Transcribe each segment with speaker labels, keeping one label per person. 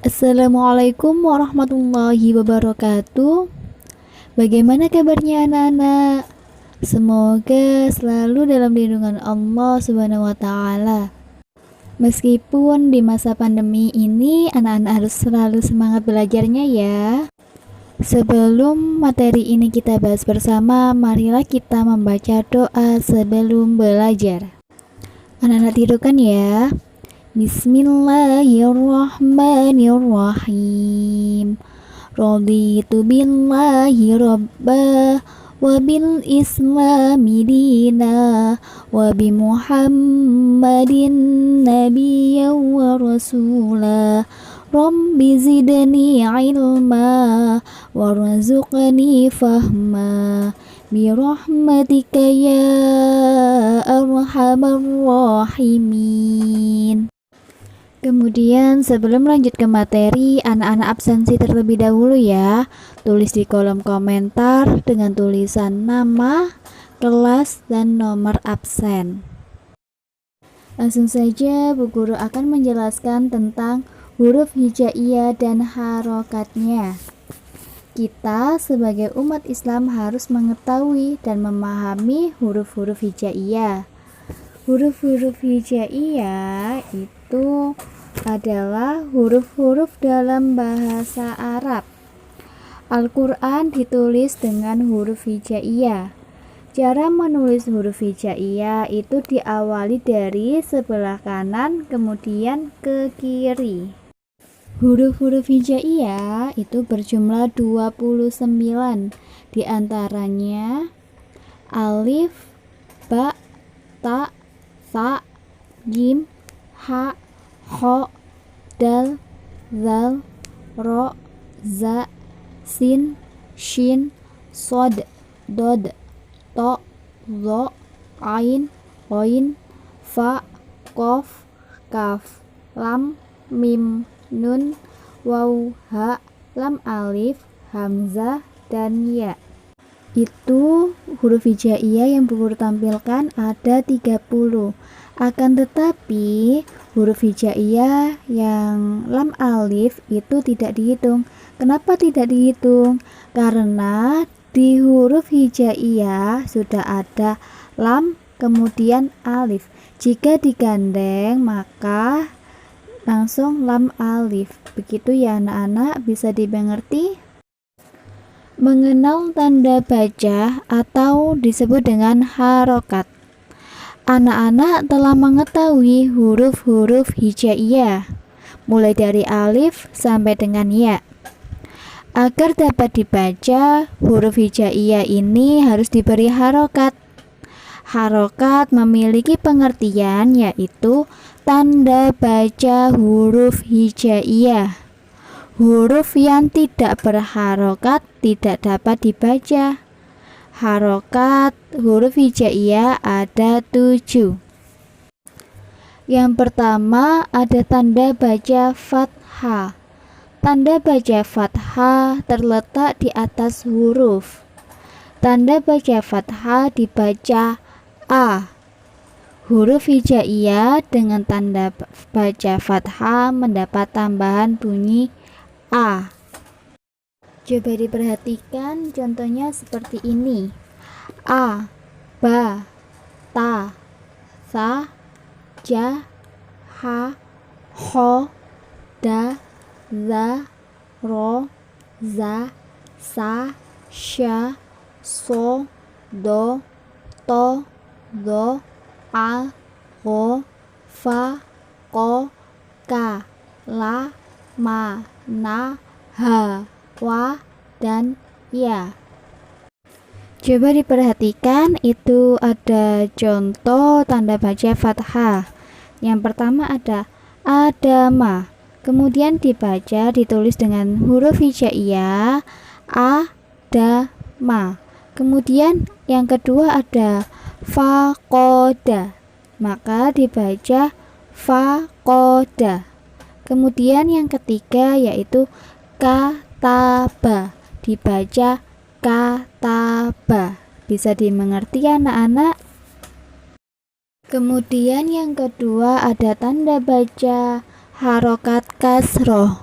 Speaker 1: Assalamualaikum warahmatullahi wabarakatuh. Bagaimana kabarnya anak-anak? Semoga selalu dalam lindungan Allah Subhanahu wa taala. Meskipun di masa pandemi ini anak-anak harus selalu semangat belajarnya ya. Sebelum materi ini kita bahas bersama, marilah kita membaca doa sebelum belajar. Anak-anak tidukan ya. Bismillahirrahmanirrahim. Raditu billahi rabba wa bil islami dina wa bi muhammadin nabiyya wa rasula. Rabbi zidni ilma warzuqni fahma bi rahmatika ya arhamar rahimin. Kemudian sebelum lanjut ke materi, anak-anak absensi terlebih dahulu ya. Tulis di kolom komentar dengan tulisan nama, kelas, dan nomor absen. Langsung saja Bu Guru akan menjelaskan tentang huruf hijaiyah dan harokatnya. Kita sebagai umat Islam harus mengetahui dan memahami huruf-huruf hijaiyah. Huruf-huruf hijaiyah itu adalah huruf-huruf dalam bahasa Arab. Al-Quran ditulis dengan huruf hijaiyah. Cara menulis huruf hijaiyah itu diawali dari sebelah kanan kemudian ke kiri. Huruf-huruf hijaiyah itu berjumlah 29, diantaranya alif, ba, ta, sa, jim, ha, kho, dal, zal, ro, za, sin, shin, sod, dod, to, zo, ain, ghain, fa, qaf, kaf, lam, mim, nun, waw, ha, lam alif, hamzah, dan ya. Itu huruf hijaiyah yang Bu Guru tampilkan ada 30. Akan tetapi huruf hijaiyah yang lam alif itu tidak dihitung. Kenapa tidak dihitung? Karena di huruf hijaiyah sudah ada lam kemudian alif. Jika digandeng maka langsung lam alif. Begitu ya anak-anak, bisa dimengerti? Mengenal tanda baca atau disebut dengan harokat. Anak-anak telah mengetahui huruf-huruf hijaiyah, mulai dari alif sampai dengan ya. Agar dapat dibaca, huruf hijaiyah ini harus diberi harokat. Harokat memiliki pengertian yaitu tanda baca huruf hijaiyah. Huruf yang tidak berharokat tidak dapat dibaca. Harokat huruf hijaiyah ada 7. Yang pertama ada tanda baca fathah. Tanda baca fathah terletak di atas huruf. Tanda baca fathah dibaca a. Huruf hijaiyah dengan tanda baca fathah mendapat tambahan bunyi a. Coba diperhatikan contohnya seperti ini. A, ba, ta, sa, ja, ha, kho, da, za, ro, za, sa, sha, so, do, to, zo, a, go, fa, ko, ka, la, ma, na, ha, wa, dan ya. Coba diperhatikan, itu ada contoh tanda baca fathah. Yang pertama ada adama, kemudian dibaca ditulis dengan huruf hijaiyah a, da, ma. Kemudian yang kedua ada faqoda, maka dibaca faqoda. Kemudian yang ketiga yaitu kataba, dibaca kataba. Bisa dimengerti anak-anak? Kemudian yang kedua ada tanda baca harokat kasroh.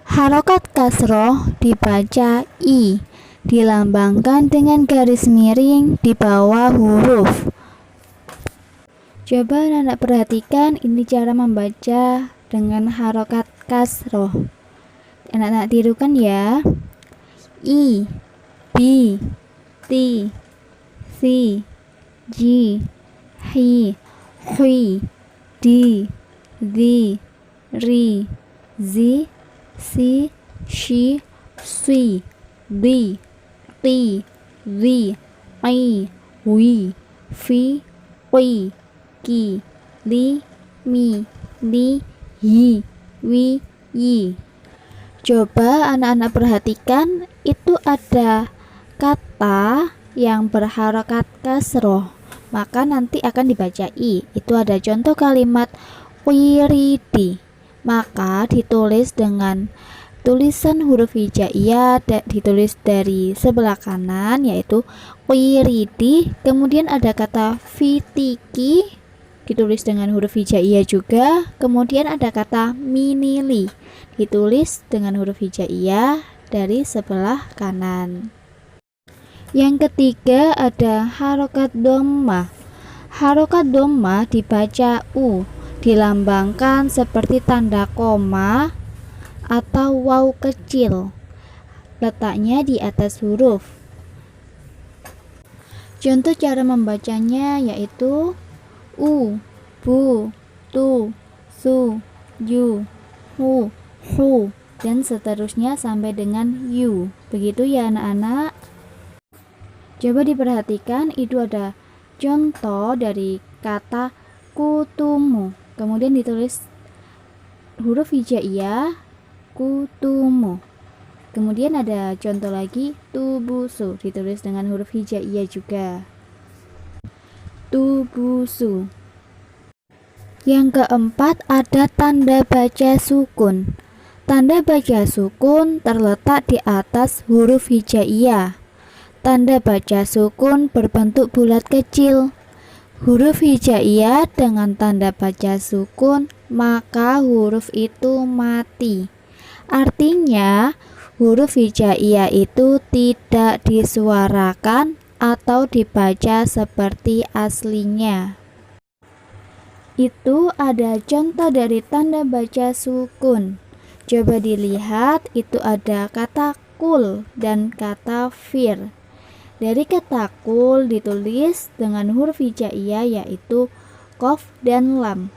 Speaker 1: Harokat kasroh dibaca I, dilambangkan dengan garis miring di bawah huruf. Coba anak perhatikan ini cara membaca dengan harokat kasroh. Anak-anak tirukan ya. I, B, T, C, G, H, Hui, D, Z, Ri, Z, Si, Shi, Sui, Di, Ti, Zi, Ai, Wi, Fi, Wi, Ki, Li, Mi, Li, Yi, Wi, Yi. Coba anak-anak perhatikan, itu ada kata yang berharokat kasroh, maka nanti akan dibaca I. Itu ada contoh kalimat wiridi, maka ditulis dengan tulisan huruf hijaiyah, ditulis dari sebelah kanan yaitu wiridi. Kemudian ada kata fitiki, ditulis dengan huruf hijaiyah juga. Kemudian ada kata minili, ditulis dengan huruf hijaiyah dari sebelah kanan. Yang ketiga ada harokat dhamma. Harokat dhamma dibaca U, dilambangkan seperti tanda koma atau waw kecil, letaknya di atas huruf. Contoh cara membacanya yaitu U, Bu, Tu, Su, Ju, Hu, Hu, dan seterusnya sampai dengan Yu. Begitu ya anak-anak. Coba diperhatikan, itu ada contoh dari kata kutumu, kemudian ditulis huruf hijaiyah kutumu. Kemudian ada contoh lagi tubusu, ditulis dengan huruf hijaiyah juga, tubusu. Yang keempat ada tanda baca sukun. Tanda baca sukun terletak di atas huruf hijaiyah. Tanda baca sukun berbentuk bulat kecil. Huruf hijaiyah dengan tanda baca sukun, maka huruf itu mati. Artinya, huruf hijaiyah itu tidak disuarakan atau dibaca seperti aslinya. Itu ada contoh dari tanda baca sukun. Coba dilihat, itu ada kata kul dan kata fir. Dari kata kul ditulis dengan huruf hijaiyah yaitu qaf dan lam.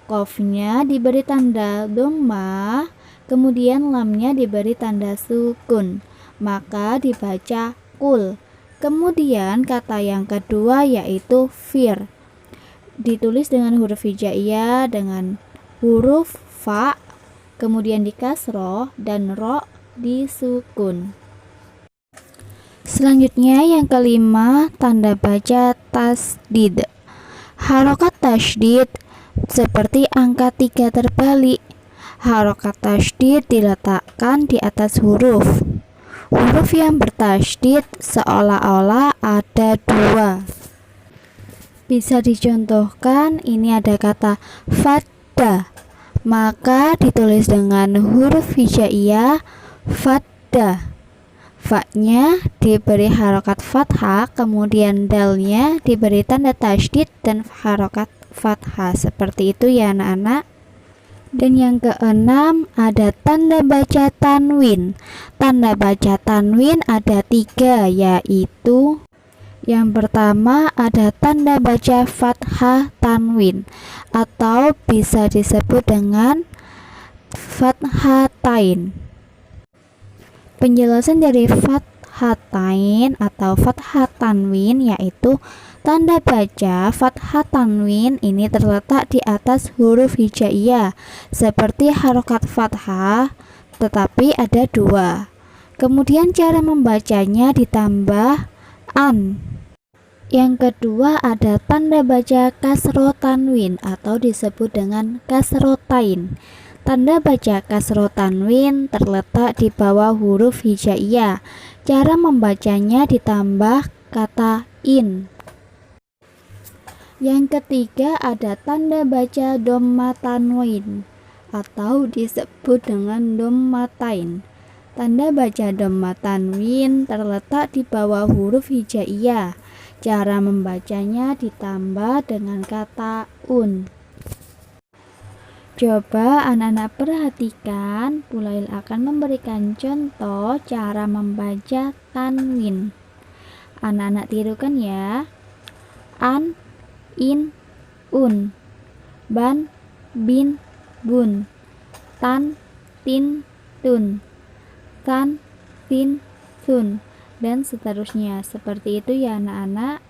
Speaker 1: Qafnya diberi tanda dhamma, kemudian lamnya diberi tanda sukun, maka dibaca kul. Kemudian kata yang kedua yaitu fir, ditulis dengan huruf hijaiyah dengan huruf fa, kemudian dikasroh dan ro disukun. Selanjutnya yang kelima, tanda baca tasdid. Harokat tasdid seperti angka 3 terbalik. Harokat tasdid diletakkan di atas huruf. Huruf yang bertasdid seolah-olah ada 2. Bisa dicontohkan, ini ada kata fadda, maka ditulis dengan huruf hijaiyah fadda. Fa-nya diberi harokat fathah, kemudian dalnya diberi tanda tasydid dan harokat fathah. Seperti itu ya anak-anak. Dan yang keenam ada tanda baca tanwin. Tanda baca tanwin ada 3, yaitu yang pertama ada tanda baca fathah tanwin, atau bisa disebut dengan fathatain. Penjelasan dari fathatain atau fathah tanwin yaitu tanda baca fathah tanwin ini terletak di atas huruf hijaiyah seperti harokat fathah, tetapi ada 2. Kemudian cara membacanya ditambah an. Yang kedua ada tanda baca kasroh tanwin atau disebut dengan kasrotain. Tanda baca kasroh tanwin terletak di bawah huruf hijaiyah. Cara membacanya ditambah kata in. Yang ketiga ada tanda baca dhamma tanwin atau disebut dengan dhammatain. Tanda baca dhamma tanwin terletak di bawah huruf hijaiyah. Cara membacanya ditambah dengan kata un. Coba anak-anak perhatikan, Bulail akan memberikan contoh cara membaca tanwin. Anak-anak tirukan ya. An, in, un. Ban, bin, bun. Tan, tin, tun. Tan, tin, sun. Dan seterusnya. Seperti itu ya anak-anak.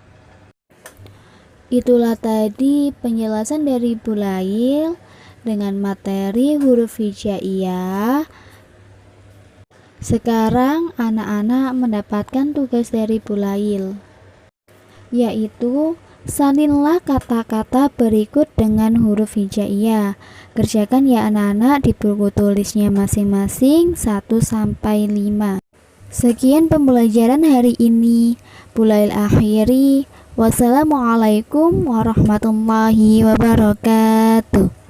Speaker 1: Itulah tadi penjelasan dari Bulail dengan materi huruf hijaiyah. Sekarang anak-anak mendapatkan tugas dari Bulail, yaitu salinlah kata-kata berikut dengan huruf hijaiyah. Kerjakan ya anak-anak di buku tulisnya masing-masing 1-5. Sekian pembelajaran hari ini. Bulail akhiri. Wassalamualaikum warahmatullahi wabarakatuh.